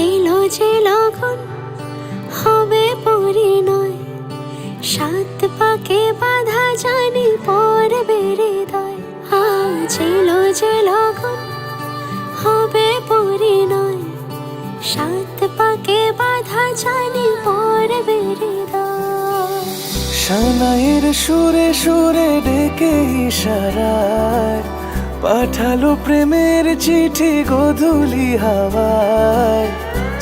এলো যে লগন হবে পরিণয়, সাত পাকে বাধা জানি পড়বে হৃদয়। আজ এলো যে লগন হবে পরিণয়, সাত পাকে বাধা জানি পড়বে হৃদয়। সানাইয়ের সুরে সুরে ডেকে ইশারায় পাঠালো প্রেমের চিঠি গোধূলি হাওয়ায়।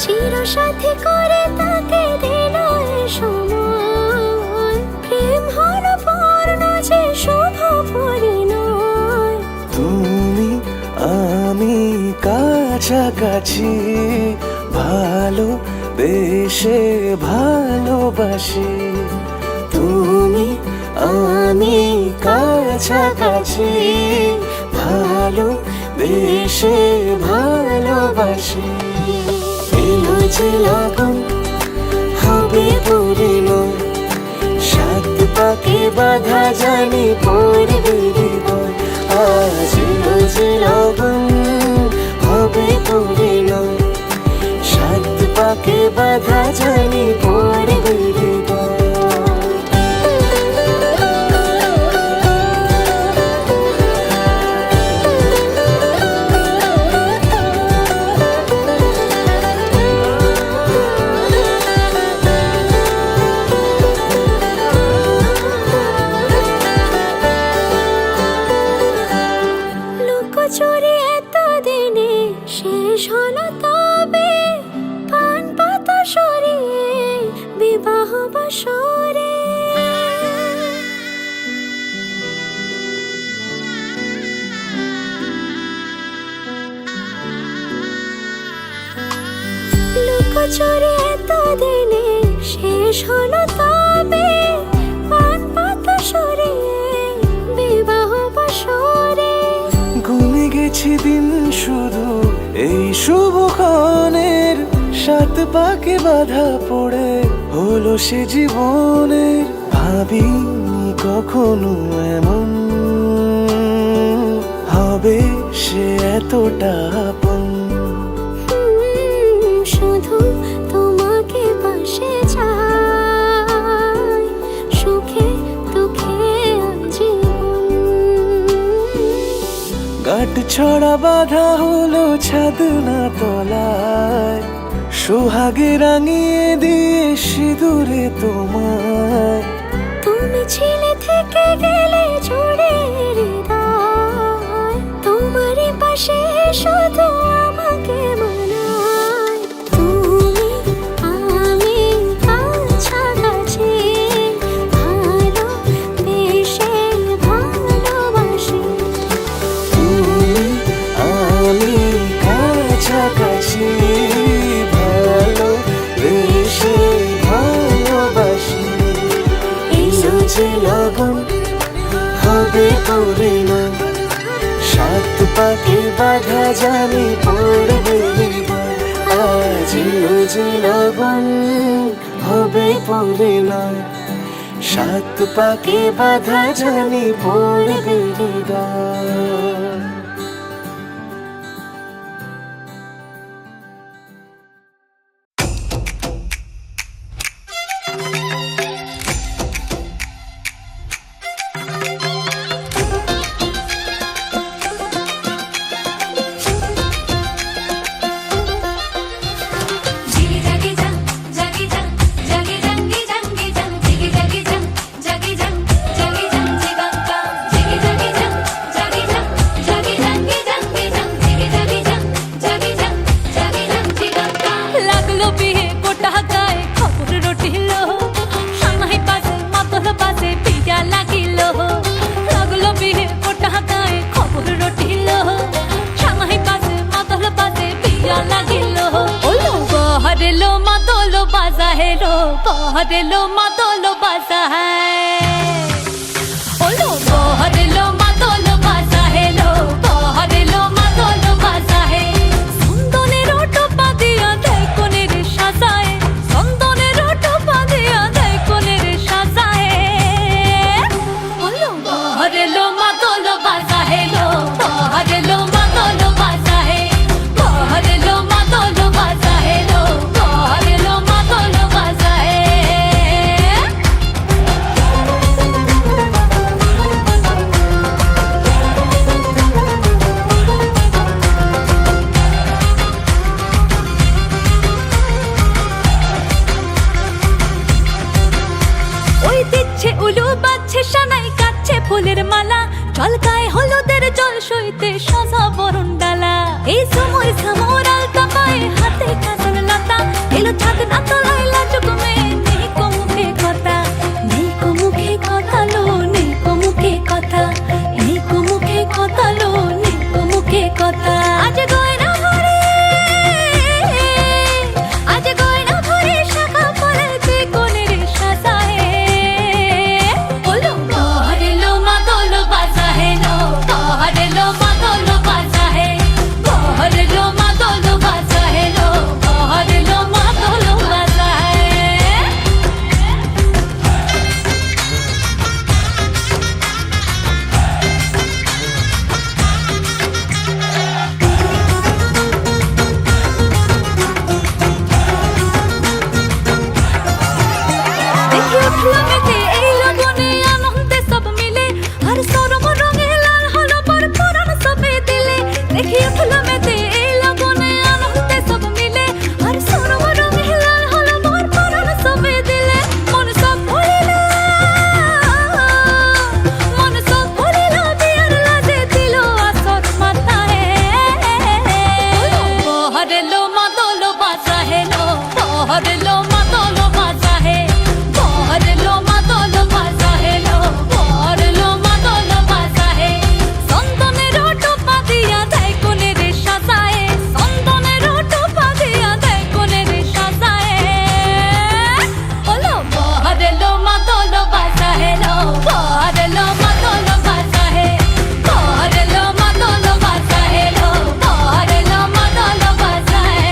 চির সাথী করে তাকে দিল এ সময়, প্রেম হলো পূর্ণ যে শুভ পরিণয়। তুমি আমি কাছাকাছি, ভালো বেশে ভালোবাসি। তুমি আমি কাছাকাছি, ভালো বেশে ভালোবাসি। এলো যে লগন হবে পরিণয়, সাত পাকে বাধা জানি পড়বে হৃদয়। আজ এলো যে লগন হবে পরিণয়, সাত পাকে বাধা জানি পড়বে হৃদয়। চুরি এতদিনে শেষ হলো তবে, পান পাতা সরিয়ে বিবাহ বাসরে। লুকোচুরি এতদিনে শেষ হলো তবে, পান পাতা সরিয়ে বিবাহ বাসরে। গুনে গেছি দিন শুধু এই শুভক্ষণের, সাত পাকে বাধা পড়ে হলো সে জীবনের। ভাবিনি কখনো এমন হবে সে এতটা আপন। শুধু তোমাকে পাশে চাই, সুখে দুঃখে আজীবন। গাঁট ছড়া বাঁধা হলো ছাদনা তলায়, সোহাগে রাঙিয়ে দিয়ে সিঁদুরে তোমায়। তুমি ছিলে থেকে গেলে জুড়ে হৃদয়, তোমারই পাশে শুধু আমাকে মানায়। তুমি আমি কাছাকাছি, ভালো বেশে ভালোবাসি। তুমি আমি কাছাকাছি, ভালো বেশে ভালোবাসি। এলো যে লগন হবে পরিণয়, সাত পাকে বাধা জানি পড়বে হৃদয়। আজ এলো যে লগন হবে পরিণয়, সাত পাকে বাধা জানি পড়বে হৃদয়। बहरेलो मातोलो बासा है, ओलो बहरेलो मातोलो बासा है लो। হাসিতে সাজা বরণ ডালা এই সময় সামর আলতা পায়ে হাতে কাজল লতা এলো ছাদ না তলায় লাজুক মেয়ে নেই কো মুখে কথা নেই কো মুখে কথা লো নেই কো মুখে কথা নেই কো মুখে কথা লো নেই কো মুখে কথা আজ গয়না ভরে আজ গয়না ভরে শাখা পরে যে কোনের সাজায় বলো বহরেলো মাদল বাজা হে লো বহরেলো মাদল বাজা হে বহরেলো মাদল বাজা হে লো বহরেলো মাদল বাজা হে দেখি উঠলো মেতে এই লগনে আনন্দে সব মিলে আর সরম রঙে লাল হলো পর পরাণ সবে দিলে দেখি উঠলো মেতে এই লগনে আনন্দে সব মিলে আর সরম রঙে লাল হলো পর পরাণ সবে দিলে মন সব ভুলিল বিয়ার লাজে দিল আসর মাথায় বহরেলো মাদল বাজা হেলো বহরেলো মাদল বাজা হে বহরেলো মাদল বাজা হেলো বহরেলো মাদল বাজা হে চন্দনের টোপা দিয়া দেয় কোনের সাজায় চন্দনের টোপা দিয়া দেয় কোনের সাজায় বলো বহরেলো মাদল বাজা হেলো বহরেলো মাদল বাজা হে বহরেলো মাদল বাজা হেলো বহরেলো মাদল বাজা হে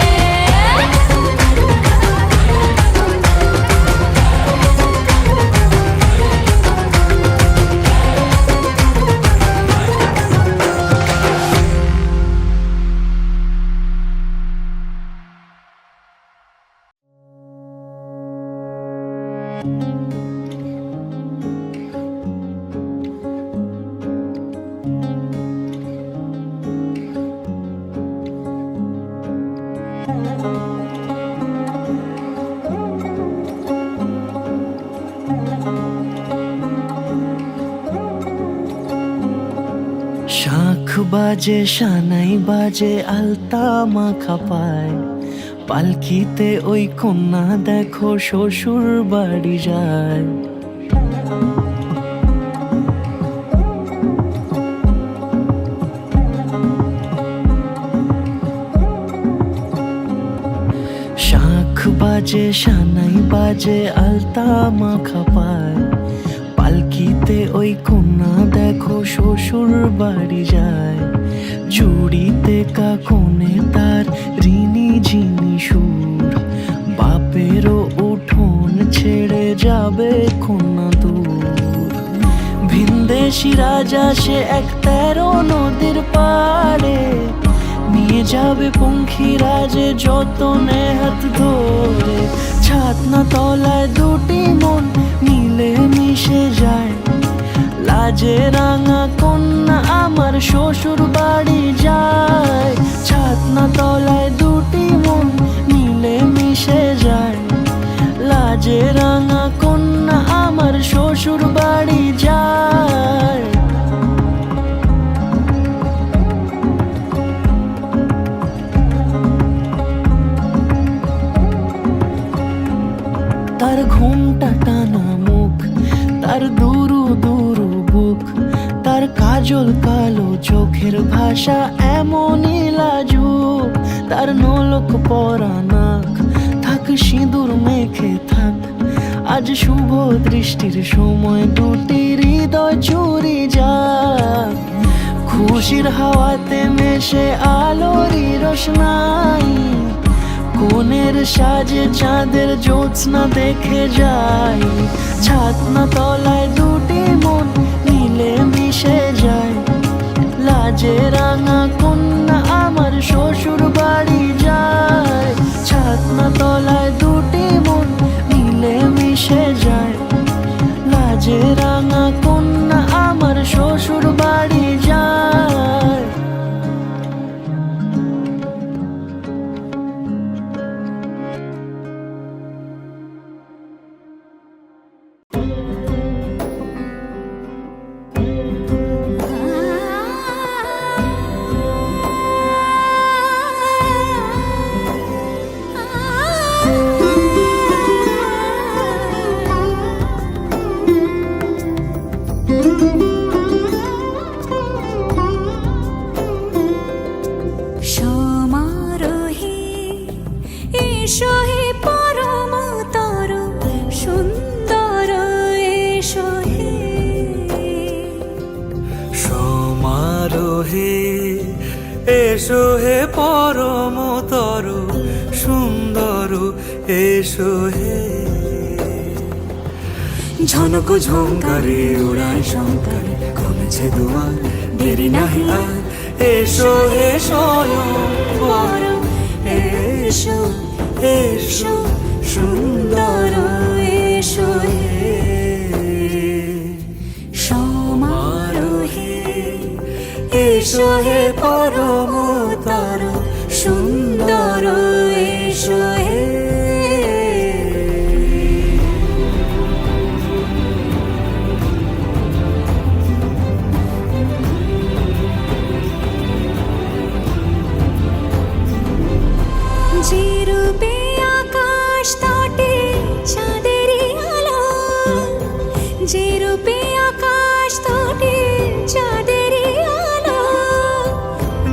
শাখ বাজে সানাই বাজে আলতা মাখা পায় পালকিতে ওই কন্যা দেখো শ্বশুর বাড়ি যায় শাখ বাজে সানাই বাজে আলতা মাখা পায় পালকিতে ওই কন্যা দেখো শ্বশুর বাড়ি যায় জুড়িতে কাকনে তার ঋণী ঝিনি সুর বাপেরও উঠোন ছেড়ে যাবে কন্যা দূর ভিনদেশি রাজা সে এক 13 নদীর পাড়ে নিয়ে যাবে পঙ্খী রাজে যতনে হাত ধরে ছাতনা তলায় দুটি মন মিলে মিশে যায় লাজে রাঙা কন্যা আমার শ্বশুর বাড়ি যায় ছাতনা তলায় দুটি মন মিলে মিশে যায় লাজে রাঙা কন্যা আমার শ্বশুর বাড়ি যায় তার ঘুমটা টানা মুখ তার দুরু দুরু বুক তার কাজল কালো চোখের ভাষা এমনই লাজুক তার নোলক পরা নাক থাক সিঁদুর মেখে থাক আজ শুভ দৃষ্টির সময় দুটি হৃদয় চুরি যাক খুশির হাওয়াতে মেশে আলোরই রোশনাই কোনের সাজে চাঁদের জ্যোৎস্না দেখে যাই ছাতনা তলায় দুটি মন মিলে মিশে যায় লাজে রাঙা কন্যা আমার শ্বশুর বাড়ি যায় ছাতনা তলায় দুটি মন মিলে মিশে যায় লাজে রাঙা কন্যা আমার শ্বশুর বাড়ি যায় এসো হে পরম তর সুন্দর এসো হে সমারোহে এসো হে পরমতর সুন্দর এসো হে ঝনক ঝঙ্কারে উড়ায় শঙ্কারে কমেছে দুয়ার দেরি নাহি আর এসো হে স্বয়ং পরম এসো এসো সুন্দর এসো হে সমারোহে এসো হে পরমতর সুন্দর এসো হে যে রূপে আকাশ তটে চাঁদেরই আলো যে রূপে আকাশ তটে চাঁদেরই আলো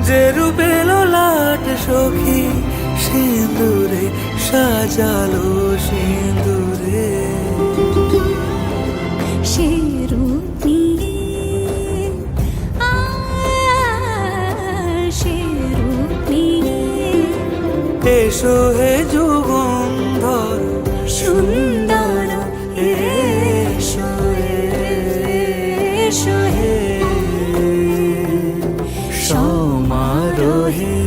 যে রূপে ললাট সখী সিঁদুরে সাজালো সিঁদুরে সে রূপ নিয়ে সে রূপ নিয়ে এসো হে যুগন্ধর সুন্দর এসো এসো হে সমারোহে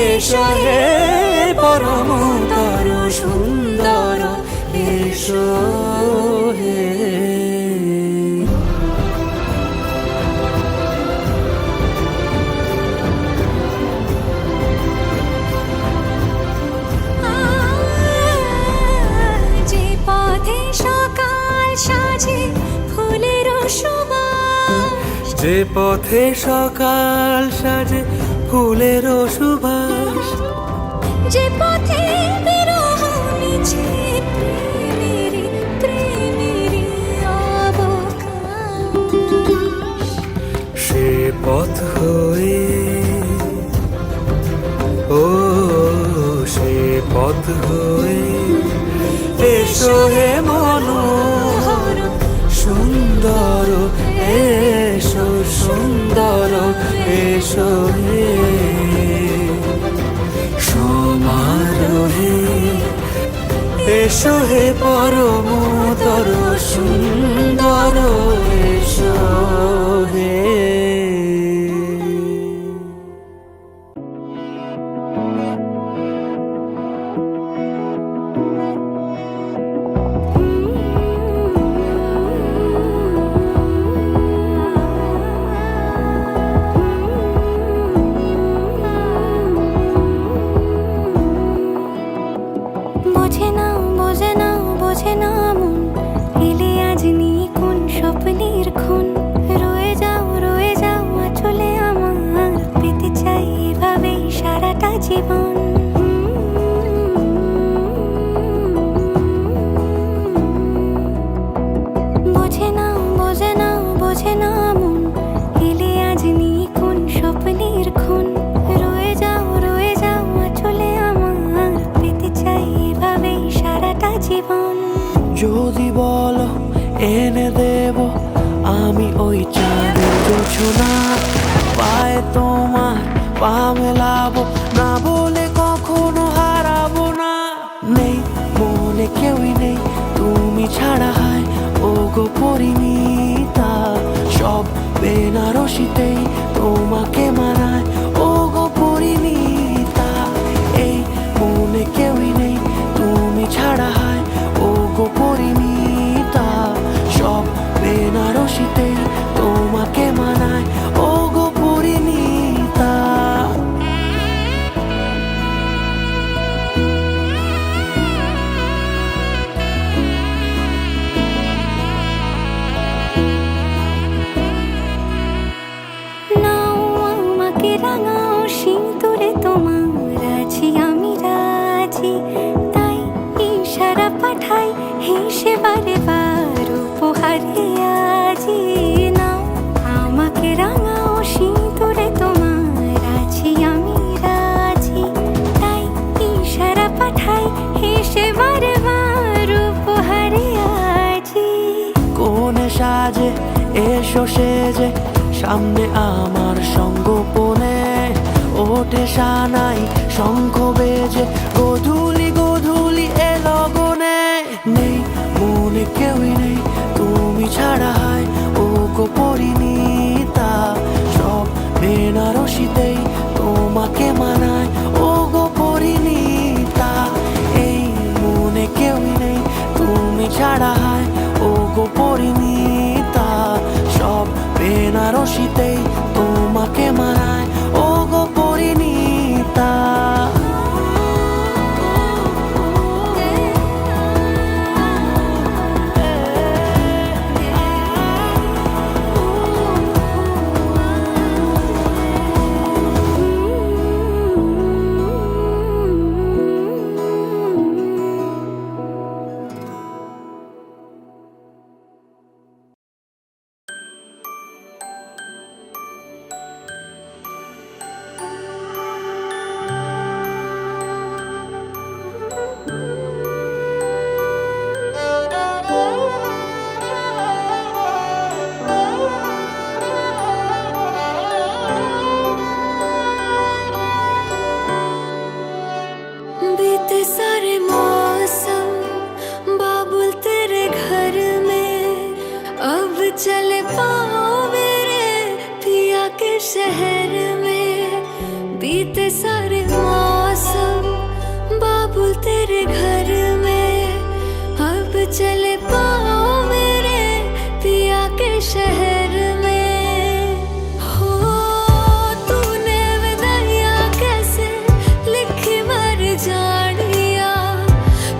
এসো হে পরমতর সুন্দর এসো হে যে পথে সকাল সাজে ফুলের সুবাস যে পথে সকাল সাজে ফুলের সুবাস যে পথে বিরহ মিছে প্রেমেরই প্রেমেরই অবকাশ সে পথ হয়ে ও সে পথ হয়ে এসো হে মনোহর সুন্দর এসো সুন্দর এসো হে সমারোহে এসো হে পরমতর সুন্দর এসো হে বোঝে না বোঝে না বোঝে না মন এলে আজ নিয়ে কোন স্বপ্নের খুন রয়ে যাও চলে আমার পেতে চাই এভাবেই সারাটা জীবন বোঝে না বোঝে না বোঝে না মন এলে আজ নিয়ে কোন স্বপ্নের খুন রয়ে যাও চলে আমার পেতে চাই এভাবেই সারাটা জীবন যদি বলো এনে দেব আমি ওই চাঁদের জোছনা পায়ে তোমার পা মেলাবো না বলে কখনো হারাবো না নেই মনে কেউই নেই তুমি ছাড়া হয় ও গো পরিণীতা সব বেনারসিতেই তোমাকে মানায় ও গো পরিণীতা এই মনে কেউই নেই তুমি ছাড়া হয় ও গো পরিণীতা সব বেনারসিতেই তোমাকে মানায় ও গো পরিণীতা নাও আমাকে রাঙাও সিঁদুরে তোমার আছি আমি রাজি তাই ইশারা পাঠাই হেসে বারে বার উপহারে আজি নাও আমাকে রাঙাও সিঁদুরে তোমার আছি আমি রাজি তাই ইশারা পাঠাই এসো সেজে সামনে আমার সঙ্গোপনে ওঠে সানাই শঙ্খ বেজে গধূলি গধূলি এ লগনে নেই মনে কেউই নেই তুমি ছাড়া হয় ও গো পরিণীতা সব বেনারসিতেই তোমাকে মানায় ও গো পরিণীতা এই মনে কেউই নেই তুমি ছাড়া হয় ও গো পরিণীতা সব বেনারসিতেই তোমাকে মানায় ও গো পরিণীতা बीते सारे मौसम बाबुल तेरे घर में अब चले पाओ मेरे पिया के शहर में बीते सारे मौसम बाबुल तेरे घर में अब चले पाओ मेरे पिया के शहर में हो तूने विदाइयां कैसे लिखी मर जानिया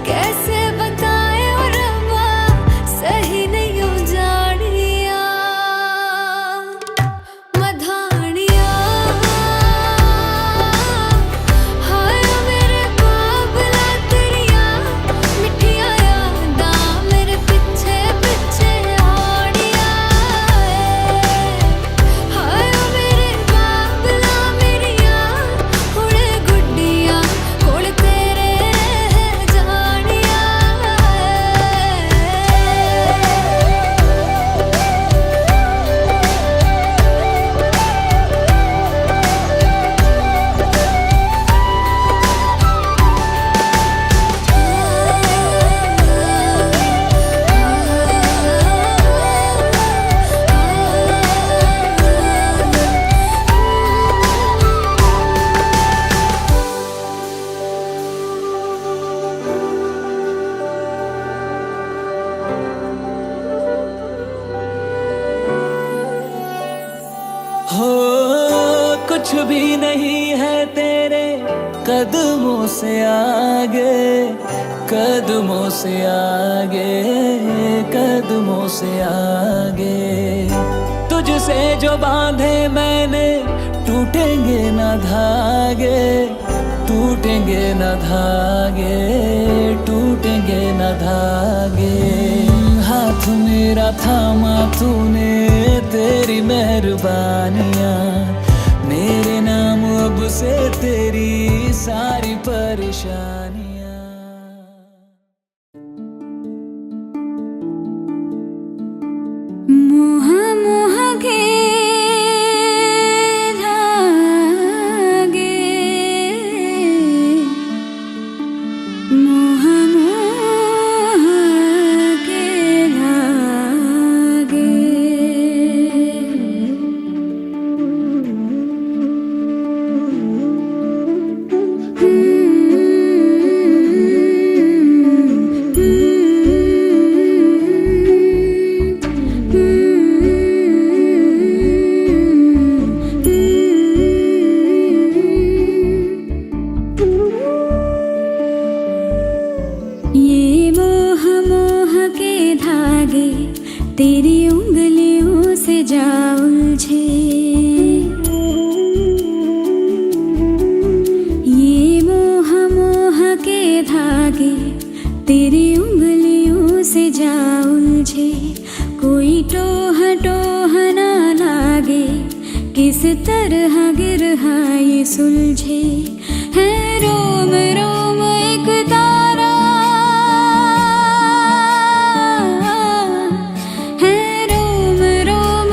कैसे बताए और रब्बा सही नहीं हो जानिया मधानिया हाय मेरे बाबला तेरिया मिठिया यादा मेरे पीछे पीछे आड़िया हाय मेरे बाबला मेरिया हुणे गुड्डिया कोल तेरे रह जानिया हो कुछ भी नहीं है तेरे कदमों से आगे कदमों से आगे कदमों से आगे तुझसे जो बांधे मैंने टूटेंगे न धागे टूटेंगे न धागे टूटेंगे न धागे हाथ मेरा थामा तूने तेरी मेहरबानियाँ मेरे नाम अब से तेरी सारी परेशानियाँ मोह मोह के धागे मोह मोह के धागे ये मोह मोह के धागे तेरी उंगलियों से जा उलझे ये मोह मोह के धागे तेरी उंगलियों से जा उलझे कोई टोह टोह ना लागे किस तरह गिरहा ये सुलझे है रोम रोम एक तारा है रोम रोम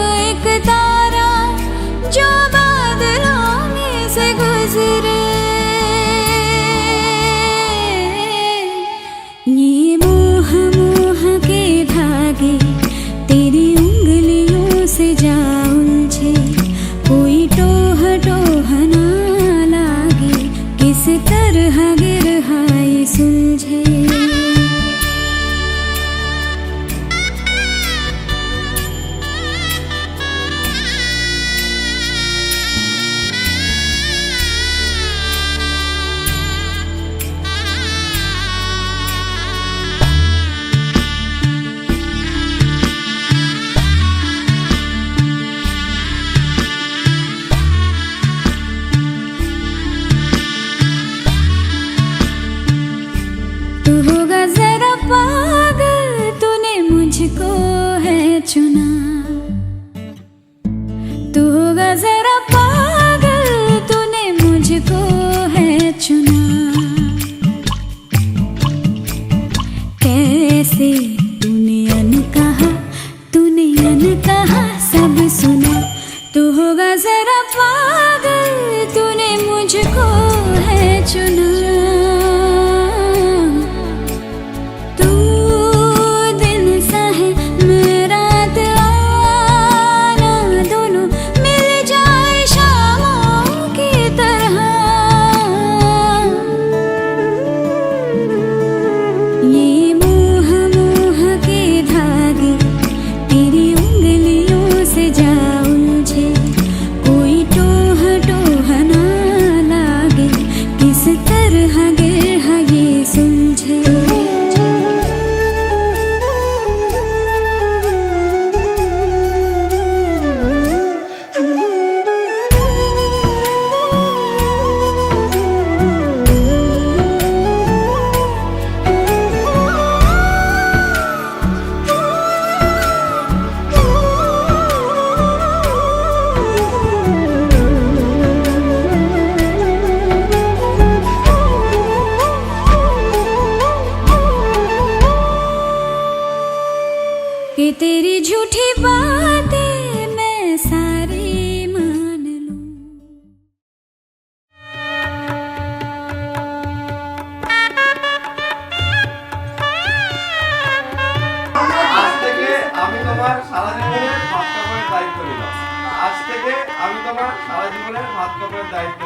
আমার সারা জীবনের ভাত কাপড়ের দায়িত্ব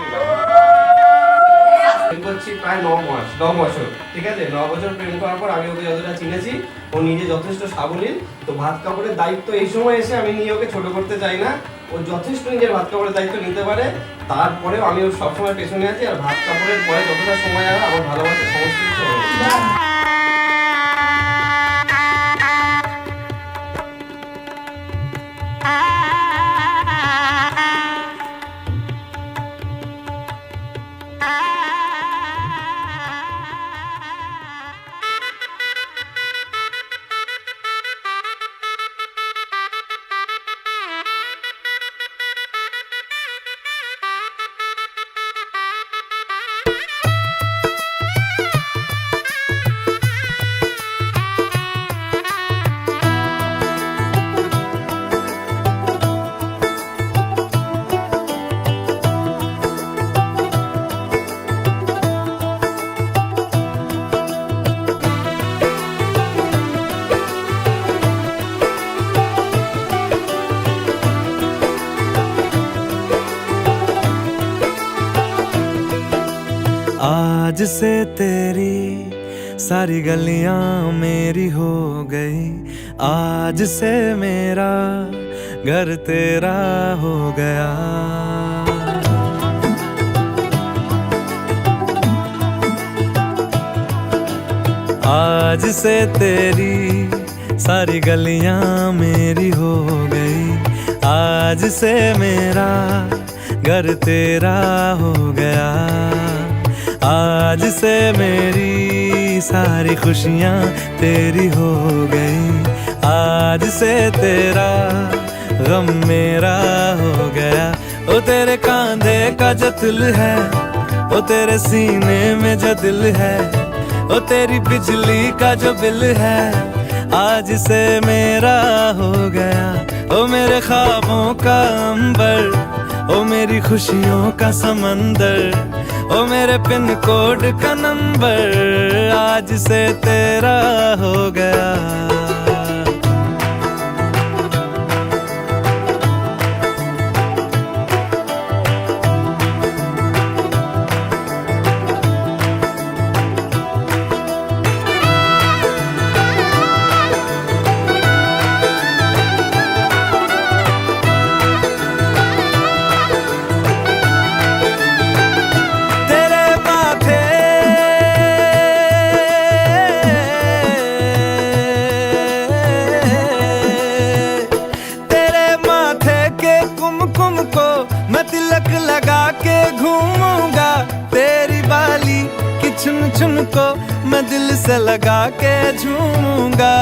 প্রেম করছি প্রায় 9 বছর, ঠিক আছে। 9 বছর প্রেম করার পর আমি ওকে যতটা চিনেছি, ও নিজে যথেষ্ট সাবলীল। তো ভাত কাপড়ের দায়িত্ব এই সময় এসে আমি নিয়ে ওকে ছোট করতে চাই না। ও যথেষ্ট নিজের ভাত কাপড়ের দায়িত্ব নিতে পারে। তারপরেও আমি ওর সবসময় পেছনে আছি। আর ভাত কাপড়ের পরে যতটা সময় আর আমার ভালোবাসা সমস্ত কিছু হবে। आज से तेरी सारी गलियां मेरी हो गई, आज से मेरा घर तेरा हो गया। आज से तेरी सारी गलियां मेरी हो गई, आज से मेरा घर तेरा हो गया। आज से मेरी सारी खुशियाँ तेरी हो गई, आज से तेरा गम मेरा हो गया। ओ तेरे कांधे का जो दिल है, ओ तेरे सीने में जो दिल है, ओ तेरी बिजली का जो बिल है, आज से मेरा हो गया। ओ मेरे ख्वाबों का अंबर, ओ मेरी खुशियों का समंदर, ओ मेरे पिन कोड का नंबर, आज से तेरा हो गया। तिलक लगा के घूमूंगा, तेरी बाली की चुन चुन को मैं दिल से लगा के झूमूंगा।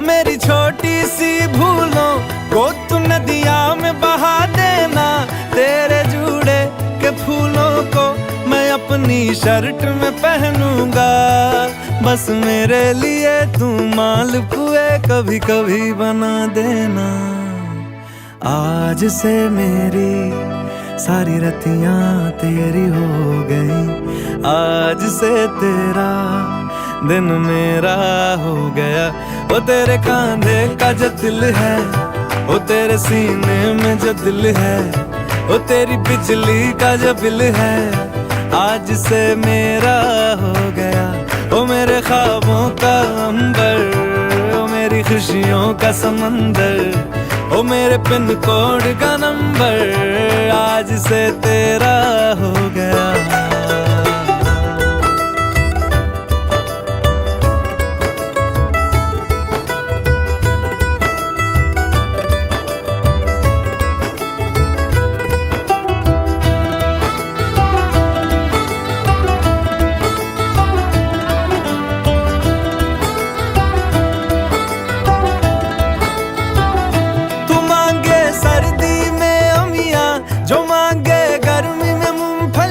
मेरी छोटी सी भूलों को तू नदिया में बहा देना, तेरे जूड़े के फूलों को मैं अपनी शर्ट में पहनूंगा। बस मेरे लिए तू मालपुए कभी कभी बना देना। आज से मेरी सारी रतियां तेरी हो गई, आज से तेरा दिन मेरा हो गया। वो तेरे कांधे का जो दिल है, वो तेरे सीने में जो दिल है, वो तेरी बिजली का जो बिल है, आज से मेरा हो गया। वो मेरे ख्वाबों का अंबर, वो मेरी खुशियों का समंदर, ओ मेरे पिन कोड का नंबर, आज से तेरा हो गया। जो मांगे गर्मी में मूंगफली,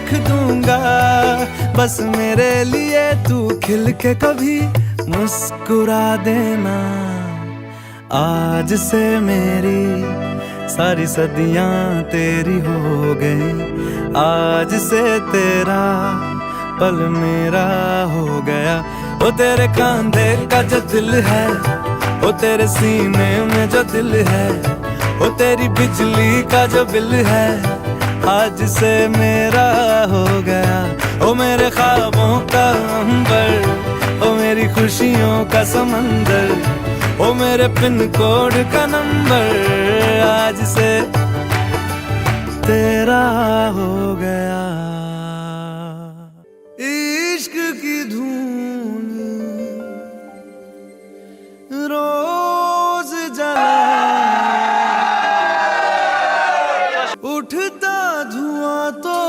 लिख दूंगा। बस मेरे लिए तू खिल के कभी मुस्कुरा देना। आज से मेरी सारी सदियां तेरी हो गई। आज से तेरा पल मेरा हो गया। वो तेरे कांधे का जो दिल है, वो तेरे सीने में जो दिल है, वो तेरी बिजली का जो बिल है, आज से मेरा हो गया। ओ मेरे ख्वाबों का अंबर, ओ मेरी खुशियों का समंदर, ओ मेरे पिन कोड का नंबर, आज से तेरा हो गया। इश्क की धून रोज जला, उठता धुआं तो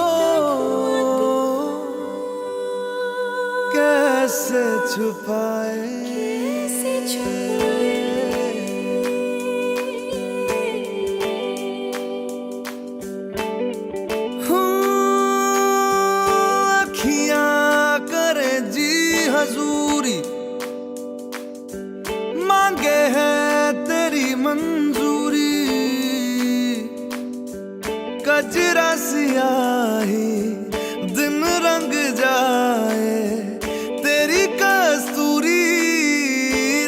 कैसे छुपाए। अखियां करे जी हजूरी, मांगे है तेरी मंजूरी। कजरा सियाही दिन रंग जाए, तेरी कस्तूरी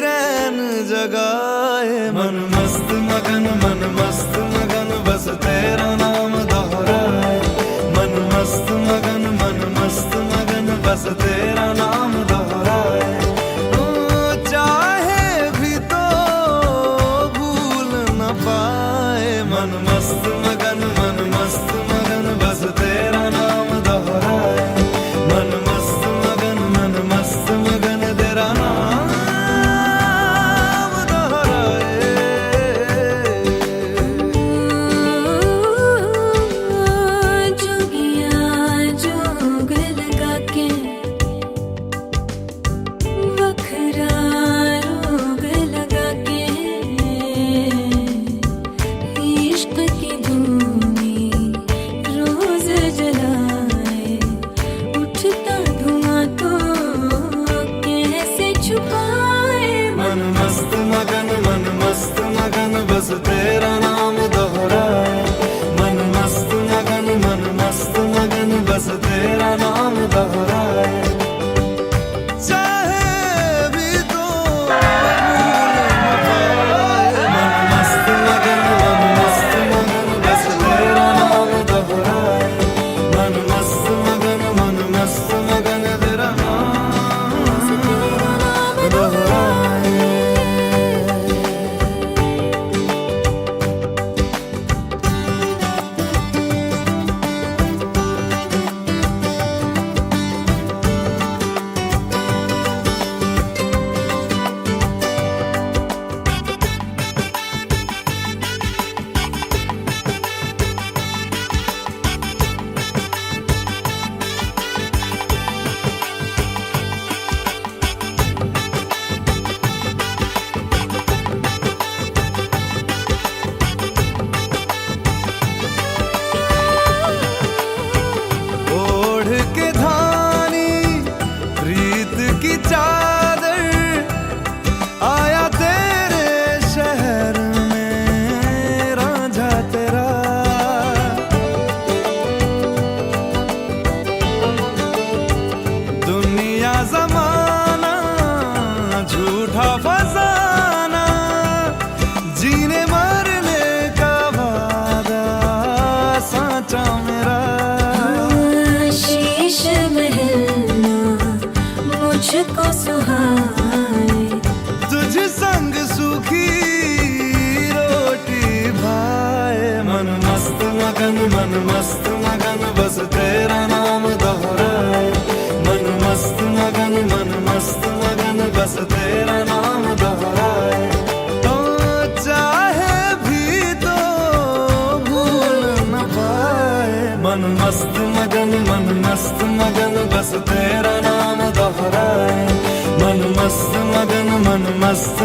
रैन जगाए। मन मस्त मगन, मन मस्त मगन, बस तेरा नाम दोहराए। मन मस्त मगन, मन मस्त मगन, बस तेरा नाम दोहराए। चाहे भी तो भूल न पाए। मन मस्त मगन, मन मस्त मगन, बस तेरा नाम दोहराए। मन मस्त मगन, मन मस्त मगन, तेरा नाम दोहराए। जोगिया जोग लगा के वखरा रोग लगा के, इश्क की धूनी रोज जलाए। उठता धुआं तो कैसे छुपाए। मन मस्त मगन, मन मस्त मगन, बस तेरा नाम दोहराए। मन मस्त मगन, मन मस्त मगन, बस तेरा नाम दोहराए। चाहे भी तो भूल न पाए। मन मस्त मगन, मन मस्त मगन, बस तेरा नाम दोहराए। मन मस्त मगन, मन मस्त मगन, तेरा नाम दोहराए। ओढ़ के धानी प्रीत की चादर, आया तेरे शहर में रांझा तेरा। दुनिया जमाना झूठा फसाना, जीने मरने का वादा साचा मेरा। शीश महलना मुझको सुहाए। तुझ संग सूखी रोटी भाए। मन मस्त मगन, मन मस्त मगन, बस तेरा नाम दोहराए। मन मस्त मगन, मन मस्त मगन, बस तेरा नाम दोहराए। तो चाहे भी तो भूल न पाए। मन मस्त मगन, मन मस्त मगन, बस तेरा नाम दोहराए। मन मस्त मगन, मन मस्त